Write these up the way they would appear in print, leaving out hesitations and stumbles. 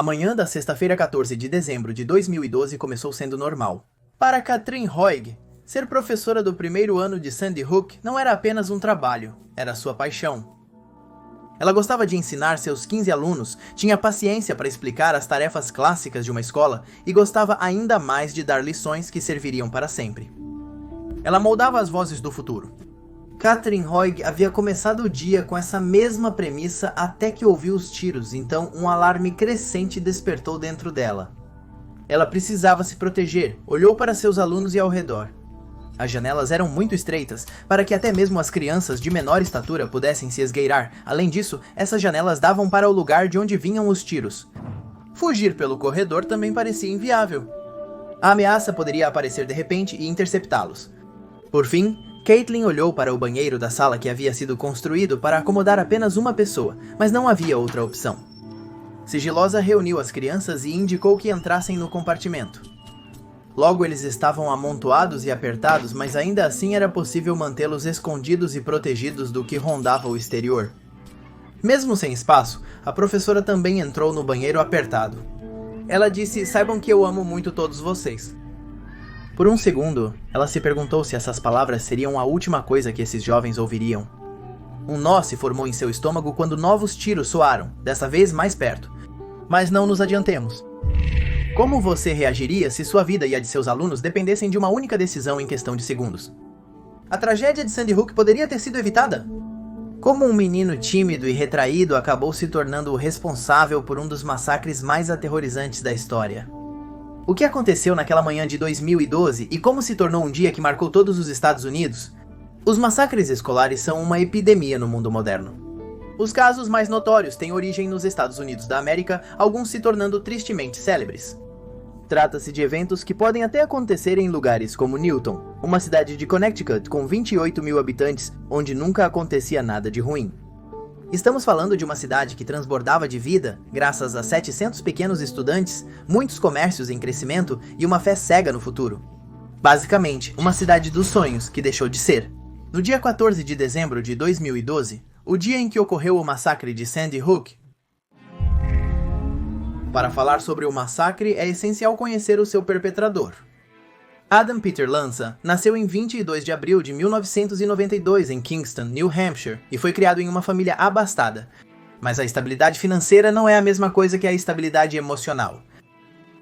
A manhã da sexta-feira 14 de dezembro de 2012 começou sendo normal. Para Katrin Hoig, ser professora do primeiro ano de Sandy Hook não era apenas um trabalho, era sua paixão. Ela gostava de ensinar seus 15 alunos, tinha paciência para explicar as tarefas clássicas de uma escola e gostava ainda mais de dar lições que serviriam para sempre. Ela moldava as vozes do futuro. Katrin Hoig havia começado o dia com essa mesma premissa até que ouviu os tiros, então um alarme crescente despertou dentro dela. Ela precisava se proteger, olhou para seus alunos e ao redor. As janelas eram muito estreitas, para que até mesmo as crianças de menor estatura pudessem se esgueirar. Além disso, essas janelas davam para o lugar de onde vinham os tiros. Fugir pelo corredor também parecia inviável. A ameaça poderia aparecer de repente e interceptá-los. Por fim, Caitlin olhou para o banheiro da sala que havia sido construído para acomodar apenas uma pessoa, mas não havia outra opção. Sigilosa reuniu as crianças e indicou que entrassem no compartimento. Logo eles estavam amontoados e apertados, mas ainda assim era possível mantê-los escondidos e protegidos do que rondava o exterior. Mesmo sem espaço, a professora também entrou no banheiro apertado. Ela disse: "Saibam que eu amo muito todos vocês." Por um segundo, ela se perguntou se essas palavras seriam a última coisa que esses jovens ouviriam. Um nó se formou em seu estômago quando novos tiros soaram, dessa vez mais perto. Mas não nos adiantemos. Como você reagiria se sua vida e a de seus alunos dependessem de uma única decisão em questão de segundos? A tragédia de Sandy Hook poderia ter sido evitada? Como um menino tímido e retraído acabou se tornando o responsável por um dos massacres mais aterrorizantes da história? O que aconteceu naquela manhã de 2012 e como se tornou um dia que marcou todos os Estados Unidos? Os massacres escolares são uma epidemia no mundo moderno. Os casos mais notórios têm origem nos Estados Unidos da América, alguns se tornando tristemente célebres. Trata-se de eventos que podem até acontecer em lugares como Newton, uma cidade de Connecticut com 28 mil habitantes, onde nunca acontecia nada de ruim. Estamos falando de uma cidade que transbordava de vida, graças a 700 pequenos estudantes, muitos comércios em crescimento e uma fé cega no futuro. Basicamente, uma cidade dos sonhos que deixou de ser. No dia 14 de dezembro de 2012, o dia em que ocorreu o massacre de Sandy Hook. Para falar sobre o massacre, é essencial conhecer o seu perpetrador. Adam Peter Lanza nasceu em 22 de abril de 1992 em Kingston, New Hampshire, e foi criado em uma família abastada. Mas a estabilidade financeira não é a mesma coisa que a estabilidade emocional.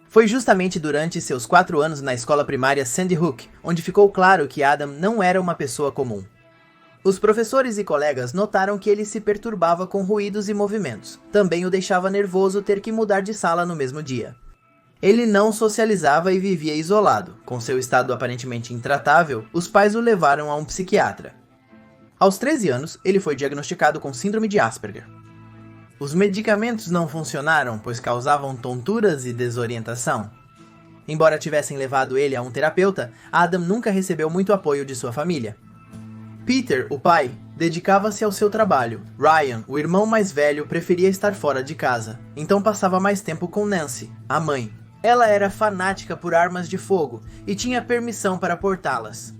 Foi justamente durante seus 4 anos na escola primária Sandy Hook, onde ficou claro que Adam não era uma pessoa comum. Os professores e colegas notaram que ele se perturbava com ruídos e movimentos. Também o deixava nervoso ter que mudar de sala no mesmo dia. Ele não socializava e vivia isolado. Com seu estado aparentemente intratável, os pais o levaram a um psiquiatra. Aos 13 anos, ele foi diagnosticado com síndrome de Asperger. Os medicamentos não funcionaram, pois causavam tonturas e desorientação. Embora tivessem levado ele a um terapeuta, Adam nunca recebeu muito apoio de sua família. Peter, o pai, dedicava-se ao seu trabalho. Ryan, o irmão mais velho, preferia estar fora de casa, então passava mais tempo com Nancy, a mãe. Ela era fanática por armas de fogo e tinha permissão para portá-las.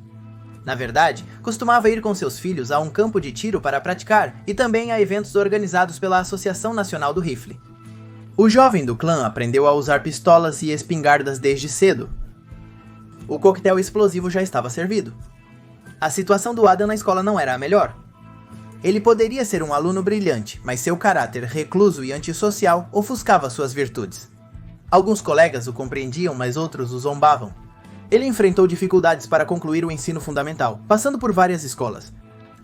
Na verdade, costumava ir com seus filhos a um campo de tiro para praticar e também a eventos organizados pela Associação Nacional do Rifle. O jovem do clã aprendeu a usar pistolas e espingardas desde cedo. O coquetel explosivo já estava servido. A situação do Adam na escola não era a melhor. Ele poderia ser um aluno brilhante, mas seu caráter recluso e antissocial ofuscava suas virtudes. Alguns colegas o compreendiam, mas outros o zombavam. Ele enfrentou dificuldades para concluir o ensino fundamental, passando por várias escolas.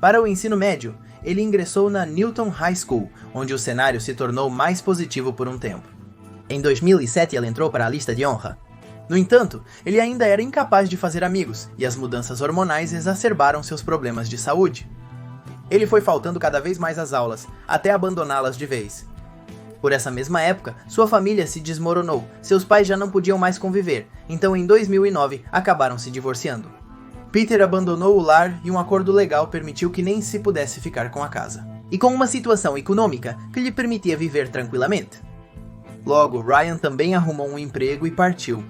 Para o ensino médio, ele ingressou na Newton High School, onde o cenário se tornou mais positivo por um tempo. Em 2007, ele entrou para a lista de honra. No entanto, ele ainda era incapaz de fazer amigos, e as mudanças hormonais exacerbaram seus problemas de saúde. Ele foi faltando cada vez mais às aulas, até abandoná-las de vez. Por essa mesma época, sua família se desmoronou, seus pais já não podiam mais conviver, então em 2009 acabaram se divorciando. Peter abandonou o lar e um acordo legal permitiu que Nancy pudesse ficar com a casa. E com uma situação econômica que lhe permitia viver tranquilamente. Logo, Ryan também arrumou um emprego e partiu.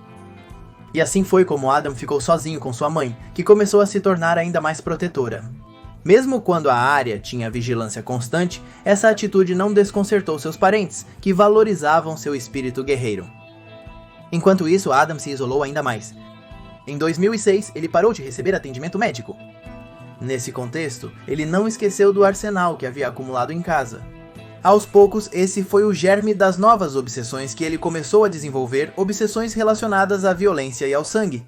E assim foi como Adam ficou sozinho com sua mãe, que começou a se tornar ainda mais protetora. Mesmo quando a área tinha vigilância constante, essa atitude não desconcertou seus parentes, que valorizavam seu espírito guerreiro. Enquanto isso, Adam se isolou ainda mais. Em 2006, ele parou de receber atendimento médico. Nesse contexto, ele não esqueceu do arsenal que havia acumulado em casa. Aos poucos, esse foi o germe das novas obsessões que ele começou a desenvolver, obsessões relacionadas à violência e ao sangue.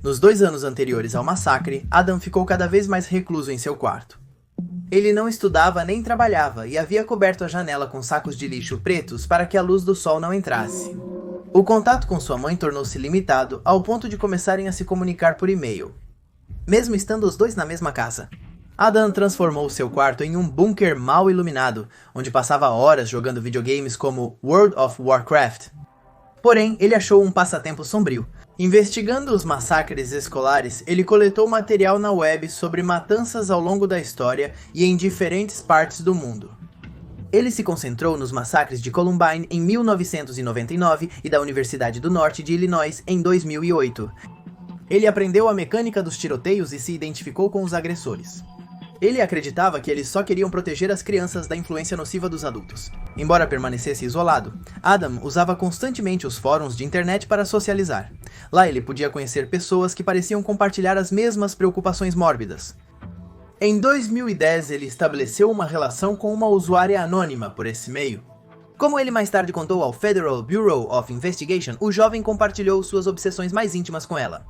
Nos 2 anos anteriores ao massacre, Adam ficou cada vez mais recluso em seu quarto. Ele não estudava nem trabalhava e havia coberto a janela com sacos de lixo pretos para que a luz do sol não entrasse. O contato com sua mãe tornou-se limitado ao ponto de começarem a se comunicar por e-mail. Mesmo estando os dois na mesma casa, Adam transformou seu quarto em um bunker mal iluminado, onde passava horas jogando videogames como World of Warcraft. Porém, ele achou um passatempo sombrio. Investigando os massacres escolares, ele coletou material na web sobre matanças ao longo da história e em diferentes partes do mundo. Ele se concentrou nos massacres de Columbine em 1999 e da Universidade do Norte de Illinois em 2008. Ele aprendeu a mecânica dos tiroteios e se identificou com os agressores. Ele acreditava que eles só queriam proteger as crianças da influência nociva dos adultos. Embora permanecesse isolado, Adam usava constantemente os fóruns de internet para socializar. Lá ele podia conhecer pessoas que pareciam compartilhar as mesmas preocupações mórbidas. Em 2010, ele estabeleceu uma relação com uma usuária anônima por esse meio. Como ele mais tarde contou ao Federal Bureau of Investigation, o jovem compartilhou suas obsessões mais íntimas com ela.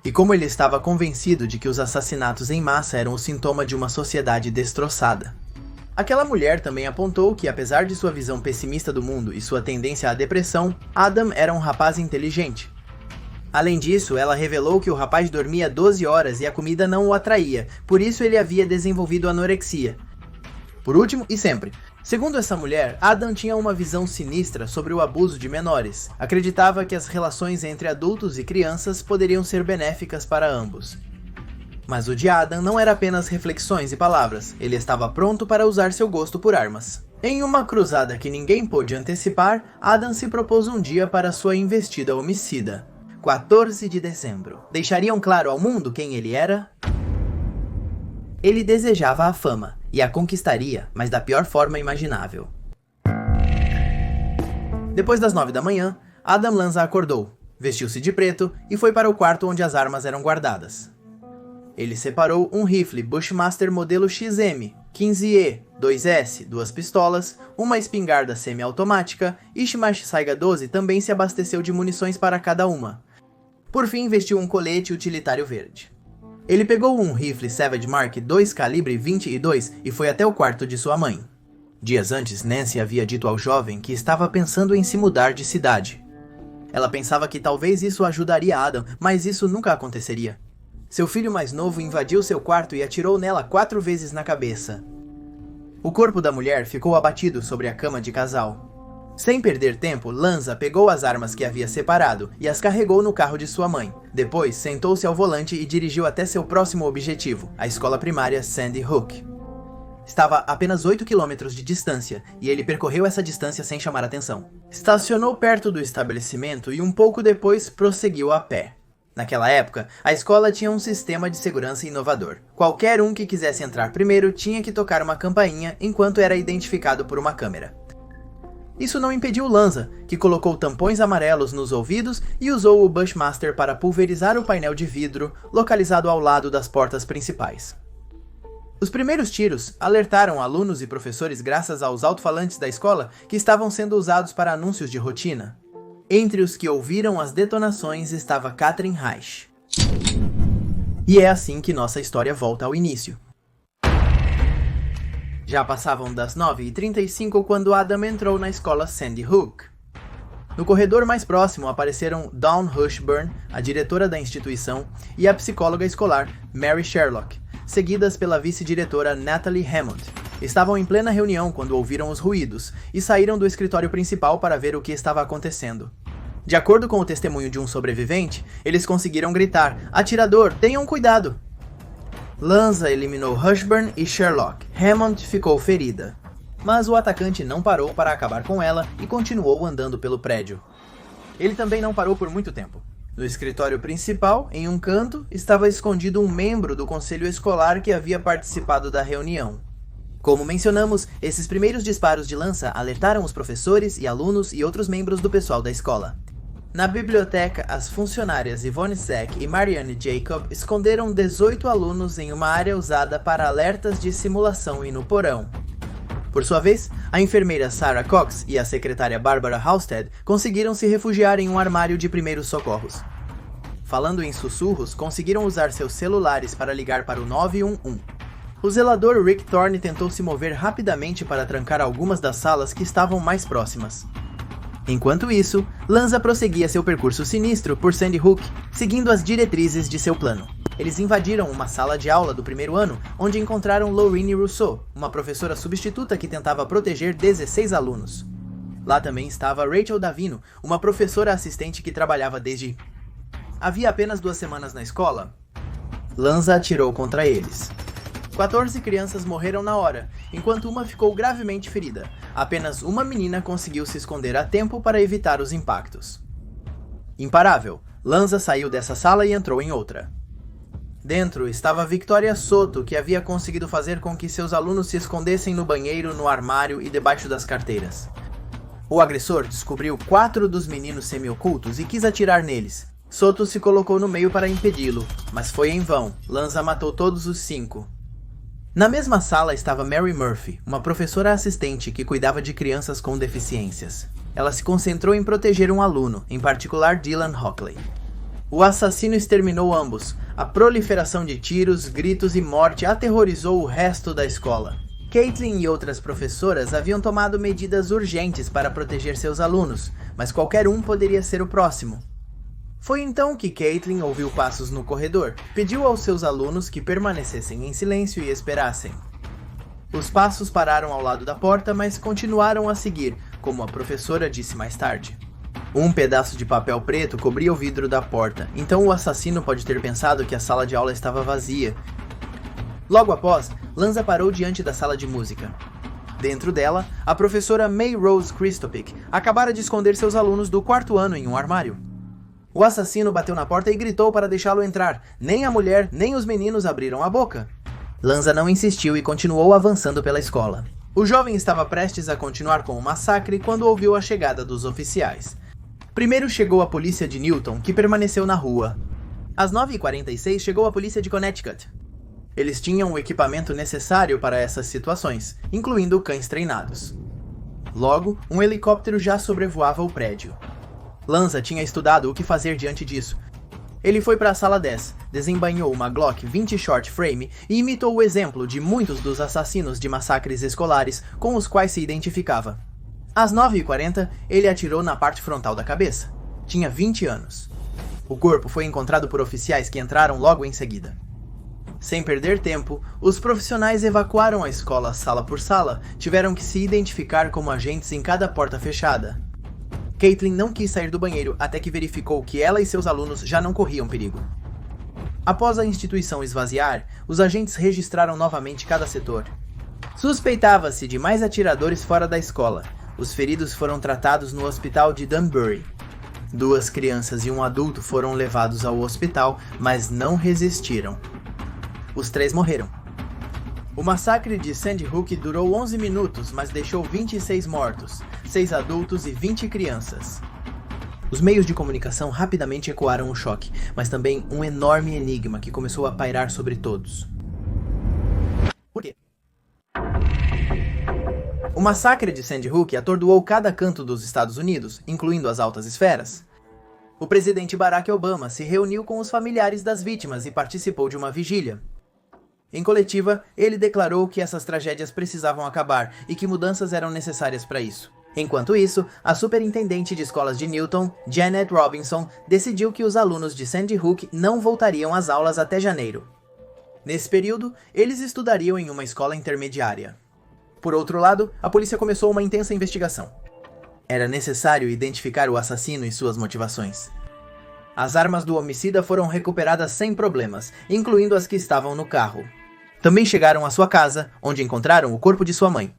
E como ele estava convencido de que os assassinatos em massa eram o sintoma de uma sociedade destroçada. Aquela mulher também apontou que, apesar de sua visão pessimista do mundo e sua tendência à depressão, Adam era um rapaz inteligente. Além disso, ela revelou que o rapaz dormia 12 horas e a comida não o atraía, por isso ele havia desenvolvido anorexia. Por último, e sempre, segundo essa mulher, Adam tinha uma visão sinistra sobre o abuso de menores. Acreditava que as relações entre adultos e crianças poderiam ser benéficas para ambos. Mas o de Adam não era apenas reflexões e palavras, ele estava pronto para usar seu gosto por armas. Em uma cruzada que ninguém pôde antecipar, Adam se propôs um dia para sua investida homicida. 14 de dezembro. Deixariam claro ao mundo quem ele era? Ele desejava a fama, e a conquistaria, mas da pior forma imaginável. Depois das 9 da manhã, Adam Lanza acordou, vestiu-se de preto e foi para o quarto onde as armas eram guardadas. Ele separou um rifle Bushmaster modelo XM, 15E, 2S, 2 pistolas, uma espingarda semiautomática e Shimashi Saiga 12 também se abasteceu de munições para cada uma. Por fim, vestiu um colete utilitário verde. Ele pegou um rifle Savage Mark II calibre 22 e foi até o quarto de sua mãe. Dias antes, Nancy havia dito ao jovem que estava pensando em se mudar de cidade. Ela pensava que talvez isso ajudaria Adam, mas isso nunca aconteceria. Seu filho mais novo invadiu seu quarto e atirou nela 4 vezes na cabeça. O corpo da mulher ficou abatido sobre a cama de casal. Sem perder tempo, Lanza pegou as armas que havia separado e as carregou no carro de sua mãe. Depois, sentou-se ao volante e dirigiu até seu próximo objetivo, a escola primária Sandy Hook. Estava a apenas 8 quilômetros de distância, e ele percorreu essa distância sem chamar atenção. Estacionou perto do estabelecimento e um pouco depois prosseguiu a pé. Naquela época, a escola tinha um sistema de segurança inovador. Qualquer um que quisesse entrar primeiro tinha que tocar uma campainha enquanto era identificado por uma câmera. Isso não impediu Lanza, que colocou tampões amarelos nos ouvidos e usou o Bushmaster para pulverizar o painel de vidro localizado ao lado das portas principais. Os primeiros tiros alertaram alunos e professores graças aos alto-falantes da escola que estavam sendo usados para anúncios de rotina. Entre os que ouviram as detonações estava Catherine Reich. E é assim que nossa história volta ao início. Já passavam das 9h35 quando Adam entrou na escola Sandy Hook. No corredor mais próximo apareceram Dawn Hushburn, a diretora da instituição, e a psicóloga escolar Mary Sherlock, seguidas pela vice-diretora Natalie Hammond. Estavam em plena reunião quando ouviram os ruídos e saíram do escritório principal para ver o que estava acontecendo. De acordo com o testemunho de um sobrevivente, eles conseguiram gritar: "Atirador, tenham cuidado!" Lanza eliminou Hushburn e Sherlock. Hammond ficou ferida. Mas o atacante não parou para acabar com ela e continuou andando pelo prédio. Ele também não parou por muito tempo. No escritório principal, em um canto, estava escondido um membro do conselho escolar que havia participado da reunião. Como mencionamos, esses primeiros disparos de lança alertaram os professores e alunos e outros membros do pessoal da escola. Na biblioteca, as funcionárias Yvonne Sack e Marianne Jacob esconderam 18 alunos em uma área usada para alertas de simulação e no porão. Por sua vez, a enfermeira Sarah Cox e a secretária Barbara Halstead conseguiram se refugiar em um armário de primeiros socorros. Falando em sussurros, conseguiram usar seus celulares para ligar para o 911. O zelador Rick Thorne tentou se mover rapidamente para trancar algumas das salas que estavam mais próximas. Enquanto isso, Lanza prosseguia seu percurso sinistro por Sandy Hook, seguindo as diretrizes de seu plano. Eles invadiram uma sala de aula do primeiro ano, onde encontraram Laurine Rousseau, uma professora substituta que tentava proteger 16 alunos. Lá também estava Rachel Davino, uma professora assistente que trabalhava desde... Havia apenas 2 semanas na escola. Lanza atirou contra eles. 14 crianças morreram na hora, enquanto uma ficou gravemente ferida. Apenas uma menina conseguiu se esconder a tempo para evitar os impactos. Imparável, Lanza saiu dessa sala e entrou em outra. Dentro estava Victoria Soto, que havia conseguido fazer com que seus alunos se escondessem no banheiro, no armário e debaixo das carteiras. O agressor descobriu 4 dos meninos semi-ocultos e quis atirar neles. Soto se colocou no meio para impedi-lo, mas foi em vão. Lanza matou todos os 5. Na mesma sala estava Mary Murphy, uma professora assistente que cuidava de crianças com deficiências. Ela se concentrou em proteger um aluno, em particular Dylan Hockley. O assassino exterminou ambos. A proliferação de tiros, gritos e morte aterrorizou o resto da escola. Caitlin e outras professoras haviam tomado medidas urgentes para proteger seus alunos, mas qualquer um poderia ser o próximo. Foi então que Caitlin ouviu passos no corredor, pediu aos seus alunos que permanecessem em silêncio e esperassem. Os passos pararam ao lado da porta, mas continuaram a seguir, como a professora disse mais tarde. Um pedaço de papel preto cobria o vidro da porta, então o assassino pode ter pensado que a sala de aula estava vazia. Logo após, Lanza parou diante da sala de música. Dentro dela, a professora May Rose Christopic acabara de esconder seus alunos do 4º ano em um armário. O assassino bateu na porta e gritou para deixá-lo entrar. Nem a mulher, nem os meninos abriram a boca. Lanza não insistiu e continuou avançando pela escola. O jovem estava prestes a continuar com o massacre quando ouviu a chegada dos oficiais. Primeiro chegou a polícia de Newton, que permaneceu na rua. Às 9h46 chegou a polícia de Connecticut. Eles tinham o equipamento necessário para essas situações, incluindo cães treinados. Logo, um helicóptero já sobrevoava o prédio. Lanza tinha estudado o que fazer diante disso. Ele foi para a sala 10, desembainhou uma Glock 20 Short Frame e imitou o exemplo de muitos dos assassinos de massacres escolares com os quais se identificava. Às 9h40, ele atirou na parte frontal da cabeça. Tinha 20 anos. O corpo foi encontrado por oficiais que entraram logo em seguida. Sem perder tempo, os profissionais evacuaram a escola sala por sala, tiveram que se identificar como agentes em cada porta fechada. Caitlin não quis sair do banheiro até que verificou que ela e seus alunos já não corriam perigo. Após a instituição esvaziar, os agentes registraram novamente cada setor. Suspeitava-se de mais atiradores fora da escola. Os feridos foram tratados no hospital de Danbury. 2 crianças e um adulto foram levados ao hospital, mas não resistiram. Os 3 morreram. O massacre de Sandy Hook durou 11 minutos, mas deixou 26 mortos, 6 adultos e 20 crianças. Os meios de comunicação rapidamente ecoaram o choque, mas também um enorme enigma que começou a pairar sobre todos. Por quê? O massacre de Sandy Hook atordoou cada canto dos Estados Unidos, incluindo as altas esferas. O presidente Barack Obama se reuniu com os familiares das vítimas e participou de uma vigília. Em coletiva, ele declarou que essas tragédias precisavam acabar e que mudanças eram necessárias para isso. Enquanto isso, a superintendente de escolas de Newton, Janet Robinson, decidiu que os alunos de Sandy Hook não voltariam às aulas até janeiro. Nesse período, eles estudariam em uma escola intermediária. Por outro lado, a polícia começou uma intensa investigação. Era necessário identificar o assassino e suas motivações. As armas do homicida foram recuperadas sem problemas, incluindo as que estavam no carro. Também chegaram à sua casa, onde encontraram o corpo de sua mãe.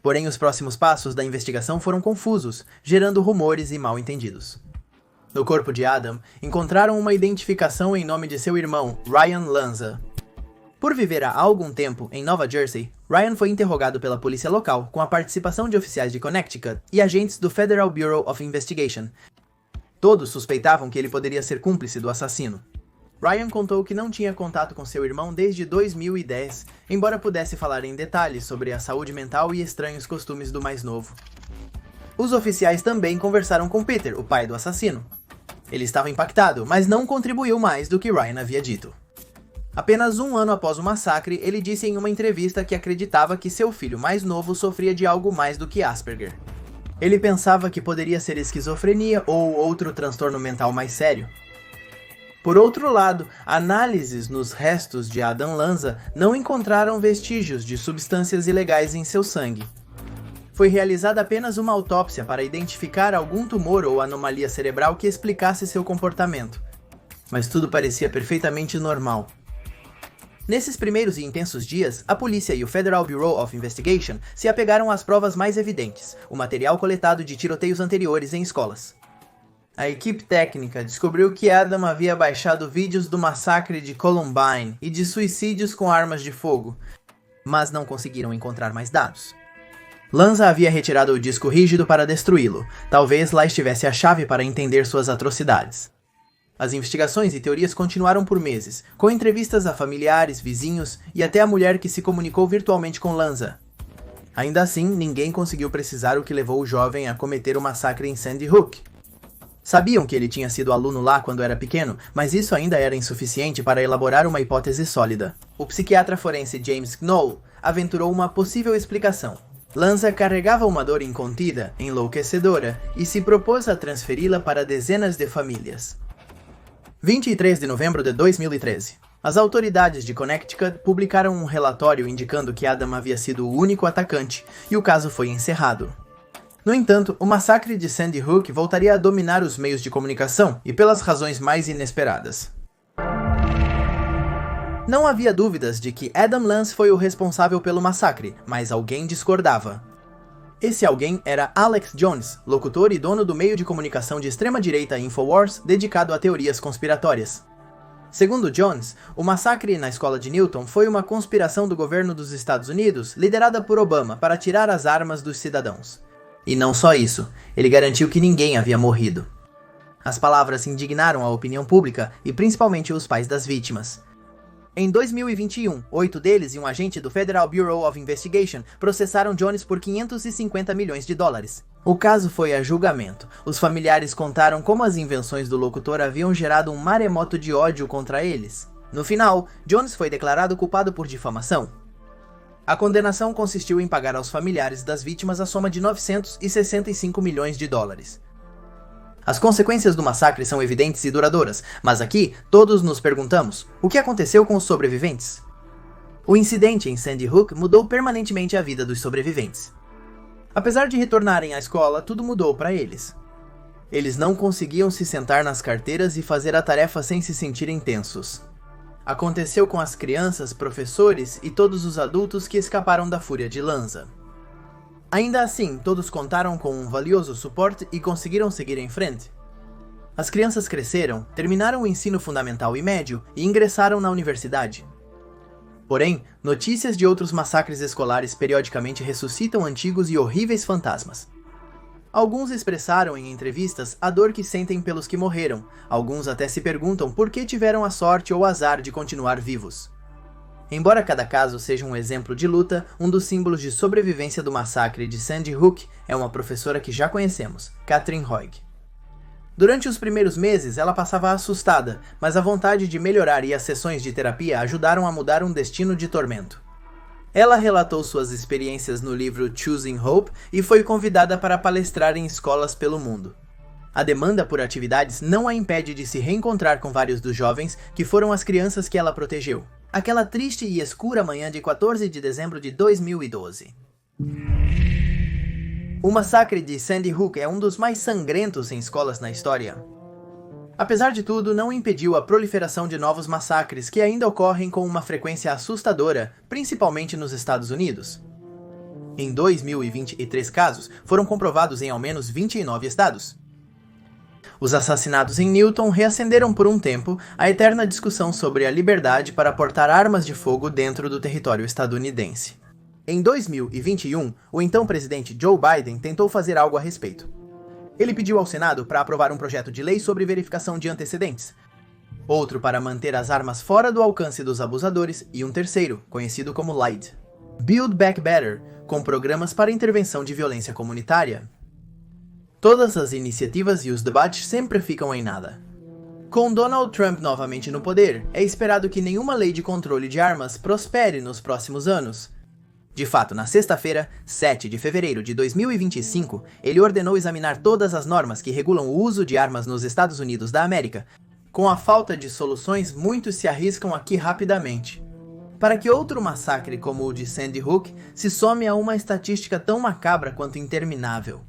Porém, os próximos passos da investigação foram confusos, gerando rumores e mal-entendidos. No corpo de Adam, encontraram uma identificação em nome de seu irmão, Ryan Lanza. Por viver há algum tempo em Nova Jersey, Ryan foi interrogado pela polícia local com a participação de oficiais de Connecticut e agentes do Federal Bureau of Investigation. Todos suspeitavam que ele poderia ser cúmplice do assassino. Ryan contou que não tinha contato com seu irmão desde 2010, embora pudesse falar em detalhes sobre a saúde mental e estranhos costumes do mais novo. Os oficiais também conversaram com Peter, o pai do assassino. Ele estava impactado, mas não contribuiu mais do que Ryan havia dito. Apenas um ano após o massacre, ele disse em uma entrevista que acreditava que seu filho mais novo sofria de algo mais do que Asperger. Ele pensava que poderia ser esquizofrenia ou outro transtorno mental mais sério. Por outro lado, análises nos restos de Adam Lanza não encontraram vestígios de substâncias ilegais em seu sangue. Foi realizada apenas uma autópsia para identificar algum tumor ou anomalia cerebral que explicasse seu comportamento. Mas tudo parecia perfeitamente normal. Nesses primeiros e intensos dias, a polícia e o Federal Bureau of Investigation se apegaram às provas mais evidentes, o material coletado de tiroteios anteriores em escolas. A equipe técnica descobriu que Adam havia baixado vídeos do massacre de Columbine e de suicídios com armas de fogo, mas não conseguiram encontrar mais dados. Lanza havia retirado o disco rígido para destruí-lo. Talvez lá estivesse a chave para entender suas atrocidades. As investigações e teorias continuaram por meses, com entrevistas a familiares, vizinhos e até a mulher que se comunicou virtualmente com Lanza. Ainda assim, ninguém conseguiu precisar o que levou o jovem a cometer o massacre em Sandy Hook. Sabiam que ele tinha sido aluno lá quando era pequeno, mas isso ainda era insuficiente para elaborar uma hipótese sólida. O psiquiatra forense James Knoll aventurou uma possível explicação. Lanza carregava uma dor incontida, enlouquecedora, e se propôs a transferi-la para dezenas de famílias. 23 de novembro de 2013. As autoridades de Connecticut publicaram um relatório indicando que Adam havia sido o único atacante, e o caso foi encerrado. No entanto, o massacre de Sandy Hook voltaria a dominar os meios de comunicação, e pelas razões mais inesperadas. Não havia dúvidas de que Adam Lanza foi o responsável pelo massacre, mas alguém discordava. Esse alguém era Alex Jones, locutor e dono do meio de comunicação de extrema-direita Infowars, dedicado a teorias conspiratórias. Segundo Jones, o massacre na escola de Newton foi uma conspiração do governo dos Estados Unidos, liderada por Obama, para tirar as armas dos cidadãos. E não só isso, ele garantiu que ninguém havia morrido. As palavras indignaram a opinião pública e principalmente os pais das vítimas. Em 2021, 8 deles e um agente do Federal Bureau of Investigation processaram Jones por $550 milhões. O caso foi a julgamento. Os familiares contaram como as invenções do locutor haviam gerado um maremoto de ódio contra eles. No final, Jones foi declarado culpado por difamação. A condenação consistiu em pagar aos familiares das vítimas a soma de $965 milhões. As consequências do massacre são evidentes e duradouras, mas aqui todos nos perguntamos: o que aconteceu com os sobreviventes? O incidente em Sandy Hook mudou permanentemente a vida dos sobreviventes. Apesar de retornarem à escola, tudo mudou para eles. Eles não conseguiam se sentar nas carteiras e fazer a tarefa sem se sentirem tensos. Aconteceu com as crianças, professores e todos os adultos que escaparam da fúria de Lanza. Ainda assim, todos contaram com um valioso suporte e conseguiram seguir em frente. As crianças cresceram, terminaram o ensino fundamental e médio e ingressaram na universidade. Porém, notícias de outros massacres escolares periodicamente ressuscitam antigos e horríveis fantasmas. Alguns expressaram em entrevistas a dor que sentem pelos que morreram, alguns até se perguntam por que tiveram a sorte ou azar de continuar vivos. Embora cada caso seja um exemplo de luta, um dos símbolos de sobrevivência do massacre de Sandy Hook é uma professora que já conhecemos, Katherine Hoig. Durante os primeiros meses, ela passava assustada, mas a vontade de melhorar e as sessões de terapia ajudaram a mudar um destino de tormento. Ela relatou suas experiências no livro Choosing Hope e foi convidada para palestrar em escolas pelo mundo. A demanda por atividades não a impede de se reencontrar com vários dos jovens que foram as crianças que ela protegeu. Aquela triste e escura manhã de 14 de dezembro de 2012. O massacre de Sandy Hook é um dos mais sangrentos em escolas na história. Apesar de tudo, não impediu a proliferação de novos massacres que ainda ocorrem com uma frequência assustadora, principalmente nos Estados Unidos. Em 2023 casos, foram comprovados em ao menos 29 estados. Os assassinatos em Newton reacenderam por um tempo a eterna discussão sobre a liberdade para portar armas de fogo dentro do território estadunidense. Em 2021, o então presidente Joe Biden tentou fazer algo a respeito. Ele pediu ao Senado para aprovar um projeto de lei sobre verificação de antecedentes, outro para manter as armas fora do alcance dos abusadores e um terceiro, conhecido como LIDE, Build Back Better, com programas para intervenção de violência comunitária. Todas as iniciativas e os debates sempre ficam em nada. Com Donald Trump novamente no poder, é esperado que nenhuma lei de controle de armas prospere nos próximos anos. De fato, na sexta-feira, 7 de fevereiro de 2025, ele ordenou examinar todas as normas que regulam o uso de armas nos Estados Unidos da América. Com a falta de soluções, muitos se arriscam aqui rapidamente. Para que outro massacre como o de Sandy Hook se some a uma estatística tão macabra quanto interminável.